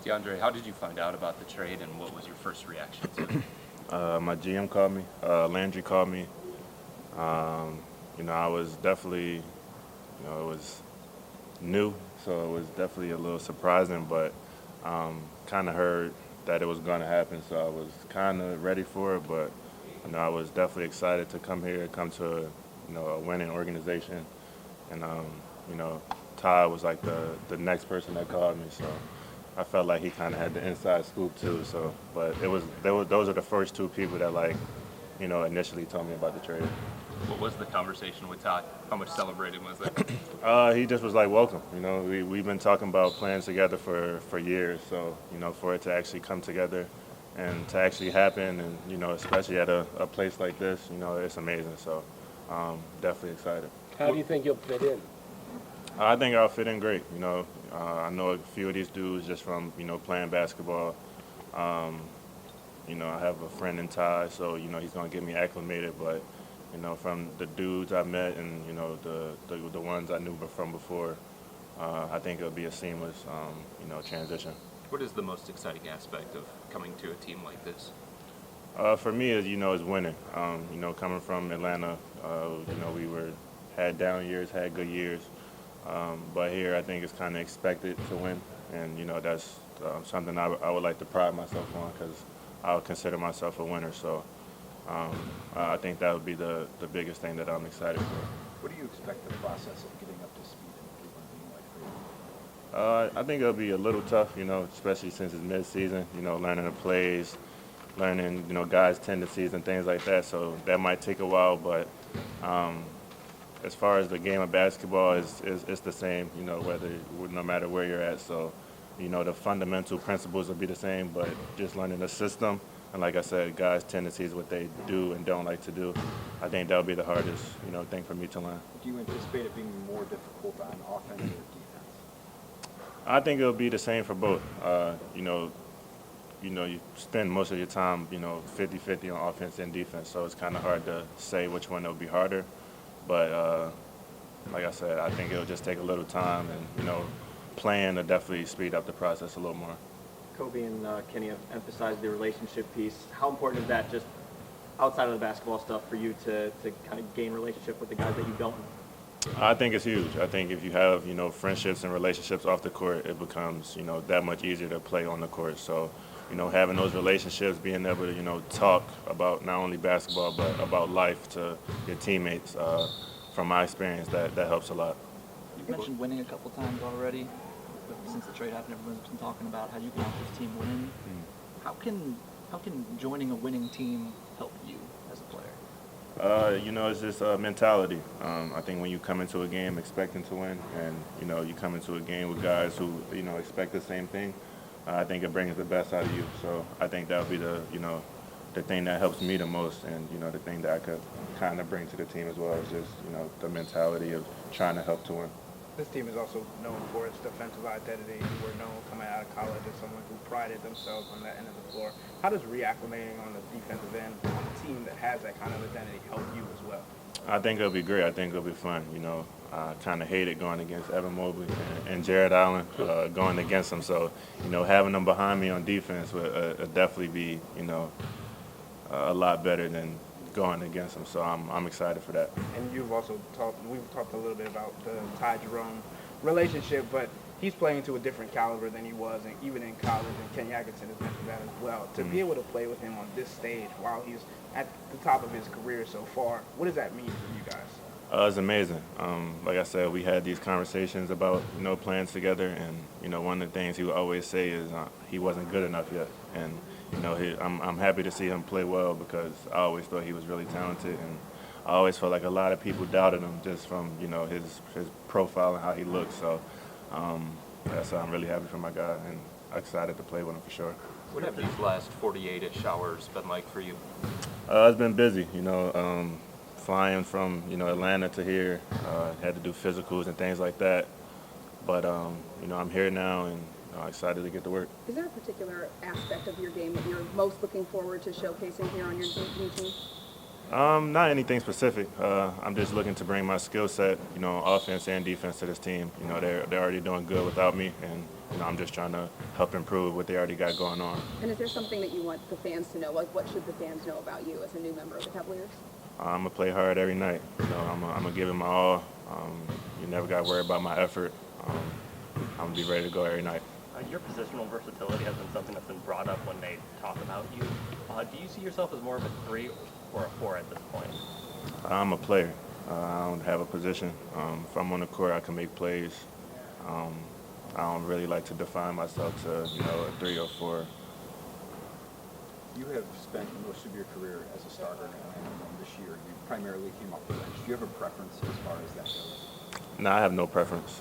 DeAndre, how did you find out about the trade, and what was your first reaction to it? My GM called me. Landry called me. Um, I was definitely, it was new, so it was definitely a little surprising, but kind of heard that it was going to happen, so I was kind of ready for it. But I was definitely excited to come here, come to a winning organization, and you know, Ty was like the next person that called me, so I felt like he kind of had the inside scoop too. So, but those are the first two people that initially told me about the trade. What was the conversation with Todd? How much celebrating was there? He just was like, welcome. We've been talking about playing together for years. So, for it to actually come together and to actually happen, and, especially at a place like this, it's amazing. So, definitely excited. How do you think you'll fit in? I think I'll fit in great. I know a few of these dudes just from, playing basketball. Um, I have a friend in Ty, so, he's going to get me acclimated. But, from the dudes I met and, the ones I knew from before, I think it'll be a seamless, transition. What is the most exciting aspect of coming to a team like this? For me, is winning. Coming from Atlanta, we had down years, had good years. But here, I think it's kind of expected to win, and that's something I would like to pride myself on because I would consider myself a winner. So I think that would be the biggest thing that I'm excited for. What do you expect the process of getting up to speed in Cleveland being like for you? I think it'll be a little tough, especially since it's mid-season. Learning the plays, learning guys' tendencies and things like that. So that might take a while, but as far as the game of basketball, it's the same, no matter where you're at. So, the fundamental principles will be the same, but just learning the system and, like I said, guys' tendencies, what they do and don't like to do, I think that'll be the hardest, thing for me to learn. Do you anticipate it being more difficult on offense or defense? I think it'll be the same for both. You spend most of your time, 50-50 on offense and defense, so it's kind of hard to say which one will be harder. But like I said, I think it'll just take a little time, and playing to definitely speed up the process a little more. Kobe and Kenny have emphasized the relationship piece. How important is that, just outside of the basketball stuff, for you to kind of gain relationship with the guys that you don't know? I think it's huge. I think if you have friendships and relationships off the court, it becomes that much easier to play on the court. So having those relationships, being able to talk about not only basketball but about life to your teammates. From my experience, that helps a lot. You've mentioned winning a couple times already. But since the trade happened, everyone's been talking about how you can help this team win. How can joining a winning team help you as a player? It's just a mentality. I think when you come into a game expecting to win, and you come into a game with guys who expect the same thing, I think it brings the best out of you. So I think that would be the thing that helps me the most, and the thing that I could kind of bring to the team as well is just the mentality of trying to help to win. This team is also known for its defensive identity. You were known coming out of college as someone who prided themselves on that end of the floor. How does reacclimating on the defensive end on a team that has that kind of identity help you as well? I think it'll be great. I think it'll be fun. I kind of hated going against Evan Mobley and Jared Allen, going against them. So, having them behind me on defense would definitely be, a lot better than going against them. So I'm excited for that. And we've talked a little bit about the Ty Jerome relationship, but he's playing to a different caliber than he was, and even in college, and Kenny Atkinson has mentioned that as well. To be able to play with him on this stage while he's at the top of his career so far, what does that mean for you guys? It's amazing. Like I said, we had these conversations about playing together, and one of the things he would always say is he wasn't good enough yet. And I'm happy to see him play well because I always thought he was really talented, and I always felt like a lot of people doubted him just from his profile and how he looks. So that's I'm really happy for my guy, and excited to play with him for sure. What have these last 48-ish hours been like for you? It's been busy. Flying from Atlanta to here, had to do physicals and things like that. But I'm here now, and excited to get to work. Is there a particular aspect of your game that you're most looking forward to showcasing here on your new team? Not anything specific. I'm just looking to bring my skill set, offense and defense to this team. They're already doing good without me, and I'm just trying to help improve what they already got going on. And is there something that you want the fans to know? Like, what should the fans know about you as a new member of the Cavaliers? I'm gonna play hard every night. I'm gonna give it my all. You never got to worry about my effort. I'm gonna be ready to go every night. Your positional versatility has been something that's been brought up when they talk about you. Do you see yourself as more of a 3 or a 4 at this point? I'm a player. I don't have a position. If I'm on the court, I can make plays. I don't really like to define myself to, a 3 or 4. You have spent most of your career as a starter now, and this year you primarily came off the bench. Do you have a preference as far as that goes? No, I have no preference.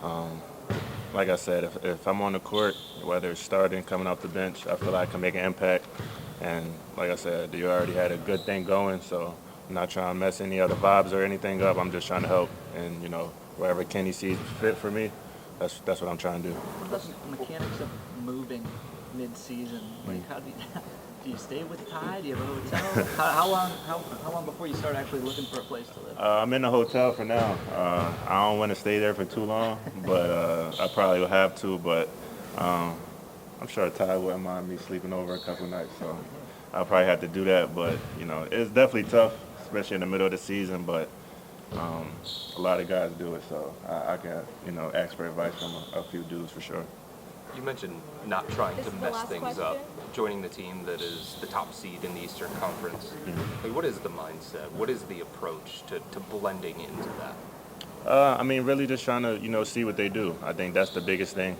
Like I said, if I'm on the court, whether it's starting, coming off the bench, I feel like I can make an impact. And like I said, you already had a good thing going, so I'm not trying to mess any other vibes or anything up. I'm just trying to help. And, wherever Kenny sees fit for me, that's what I'm trying to do. What about the mechanics of moving mid-season? Like, how do you stay with Ty? Do you have a hotel? How long before you start actually looking for a place to live? I'm in the hotel for now. I don't want to stay there for too long, but I probably will have to. But I'm sure Ty wouldn't mind me sleeping over a couple nights, so I'll probably have to do that. But it's definitely tough, especially in the middle of the season. But a lot of guys do it, so I can ask for advice from a few dudes for sure. You mentioned not trying This to is the mess last things question. up, joining the team that is the top seed in the Eastern Conference. Like, what is the mindset? What is the approach to blending into that? Really just trying to, see what they do. I think that's the biggest thing.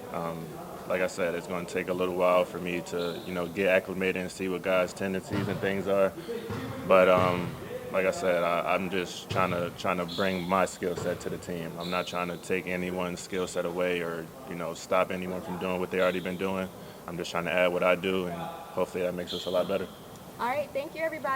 Like I said, it's going to take a little while for me to, get acclimated and see what guys' tendencies and things are. But like I said, I'm just trying to bring my skill set to the team. I'm not trying to take anyone's skill set away or, stop anyone from doing what they already been doing. I'm just trying to add what I do, and hopefully that makes us a lot better. All right, thank you, everybody.